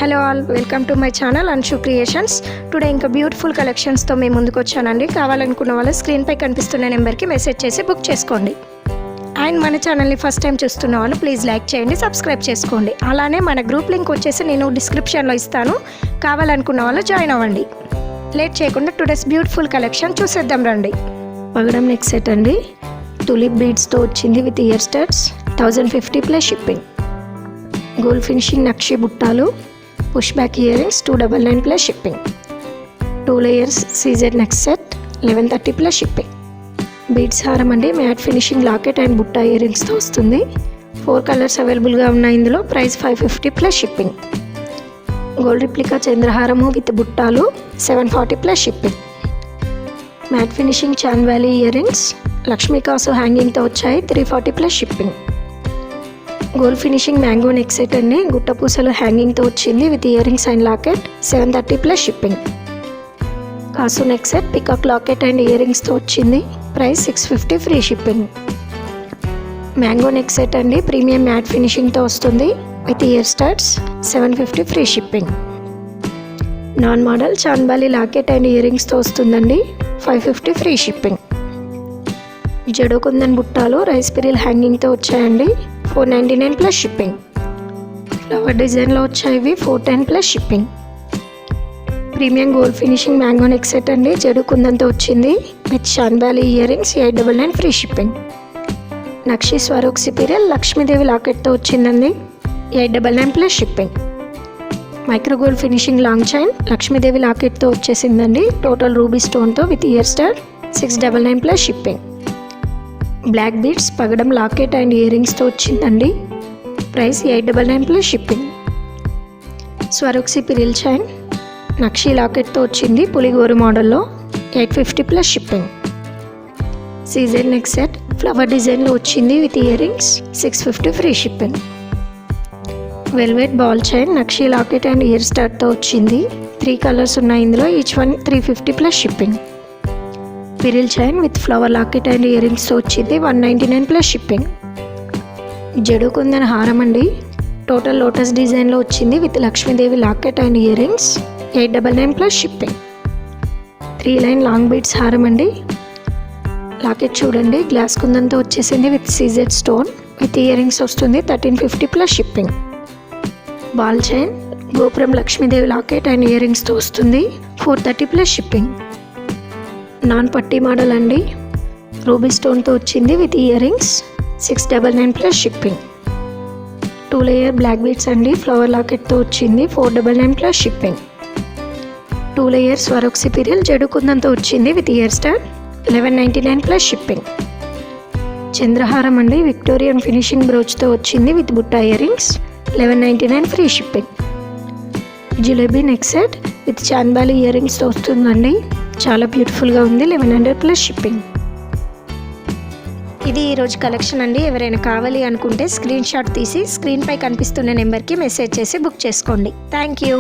Hello all, welcome to my channel Anshu creations. Today ఇంకా beautiful కలెక్షన్స్తో మేము ముందుకు వచ్చానండి. కావాలనుకున్న వాళ్ళు స్క్రీన్పై కనిపిస్తున్న నెంబర్కి మెసేజ్ చేసి బుక్ చేసుకోండి. అండ్ మన ఛానల్ని ఫస్ట్ టైం చూస్తున్న వాళ్ళు ప్లీజ్ లైక్ చేయండి, సబ్స్క్రైబ్ చేసుకోండి. అలానే మన గ్రూప్ లింక్ వచ్చేసి నేను డిస్క్రిప్షన్లో ఇస్తాను, కావాలనుకున్న వాళ్ళు జాయిన్ అవ్వండి. లేట్ చేయకుండా టుడేస్ బ్యూటిఫుల్ కలెక్షన్ చూసేద్దాం రండి. పగడం నెక్ సెట్ అండి, టులిప్ బీడ్స్తో వచ్చింది with ear studs, 1050 plus shipping. Gold finishing నక్షి బుట్టాలు, push back ear rings 299 plus shipping. 2 layers CZ neck set 1130 plus shipping. Beads హారం అండి, మ్యాట్ ఫినిషింగ్ లాకెట్ అండ్ బుట్టా ఇయర్ రింగ్స్తో వస్తుంది. 4 కలర్స్ అవైలబుల్గా ఉన్నాయి. ఇందులో price 550 plus shipping. Gold replica చంద్రహారము విత్ బుట్టాలు 740 ప్లస్ షిప్పింగ్. మ్యాట్ ఫినిషింగ్ చాన్ వ్యాలీ ఇయర్ రింగ్స్ లక్ష్మీ కాసు హ్యాంగింగ్తో వచ్చాయి, 340 plus shipping. Gold finishing mango neck set అండి, గుట్టపూసలు హ్యాంగింగ్తో వచ్చింది with year rings and locket, 730 plus shipping. కాసు neck set peacock locket and year రింగ్స్తో వచ్చింది, price 650 free shipping. Mango neck set అండి, ప్రీమియం మ్యాట్ ఫినిషింగ్తో వస్తుంది with ear studs, 750 free shipping. నాన్ మోడల్ చాన్బాలి లాకెట్ అండ్ ఇయర్ రింగ్స్తో వస్తుందండి, 550 ఫ్రీ షిప్పింగ్. జడో కుందన్ బుట్టాలు రైస్ పిరిల్ హ్యాంగింగ్తో వచ్చాయండి, 499 ప్లస్ షిప్పింగ్. ఫ్లవర్ డిజైన్లో వచ్చాయి, 410 plus shipping. Premium gold finishing mango neck set అండి, జడు కుందంతో వచ్చింది with chandbali ear rings, 899 free shipping. నక్షి స్వరోక్సి పిరియల్ లక్ష్మీదేవి లాకెట్తో వచ్చిందండి, 899 plus shipping. Micro gold finishing long chain లక్ష్మీదేవి లాకెట్తో వచ్చేసిందండి, టోటల్ రూబీ స్టోన్తో with ear star, 699 plus shipping. Black beads పగడం లాకెట్ అండ్ ఇయర్ రింగ్స్తో వచ్చిందండి, price 899 plus shipping. Swarovski pearl chain నక్షి లాకెట్తో వచ్చింది పులిగోరు మోడల్లో, 850 plus shipping. Season neck set flower డిజైన్లో వచ్చింది with year rings, 650 free shipping. Velvet ball chain నక్షి లాకెట్ అండ్ ఇయర్ స్టార్ట్తో వచ్చింది, 3 కలర్స్ ఉన్నాయి. ఇందులో each one 350 plus shipping. Pearl chain with flower locket and year రింగ్స్తో వచ్చింది, 199 ప్లస్ షిప్పింగ్. జడు కుందన్ హారం అండి, టోటల్ లోటస్ డిజైన్లో వచ్చింది with Lakshmi Devi locket and ear rings, 899 plus shipping. 3 line long beads హారం అండి, లాకెట్ చూడండి గ్లాస్ కుందంతో వచ్చేసింది with CZ stone with ear rings వస్తుంది, 1350 ప్లస్ షిప్పింగ్. బాల్ చైన్ గోపురం లక్ష్మీదేవి లాకెట్ అండ్ ఇయర్ రింగ్స్తో వస్తుంది, 430 ప్లస్ షిప్పింగ్. నాన్ పట్టీ మోడల్ అండి, రూబీ స్టోన్తో వచ్చింది with ear rings, 699 plus shipping. 2 layer black beads అండి, ఫ్లవర్ లాకెట్తో వచ్చింది, 499 plus shipping. 2 layer Swarovski pearl జడు కుందంతో వచ్చింది with ear star, 1199 plus shipping. చంద్రహారం అండి, విక్టోరియన్ ఫినిషింగ్ బ్రోచ్తో వచ్చింది విత్ బుట్టా ear rings, 1199 free shipping. Jalebi neck set with chandbali ear రింగ్స్తో వస్తుందండి, చాలా బ్యూటిఫుల్గా ఉంది, 1100 ప్లస్ షిప్పింగ్. ఇది ఈరోజు కలెక్షన్ అండి. ఎవరైనా కావాలి అనుకుంటే స్క్రీన్ షాట్ తీసి స్క్రీన్పై కనిపిస్తున్న నెంబర్కి మెసేజ్ చేసి బుక్ చేసుకోండి. Thank you.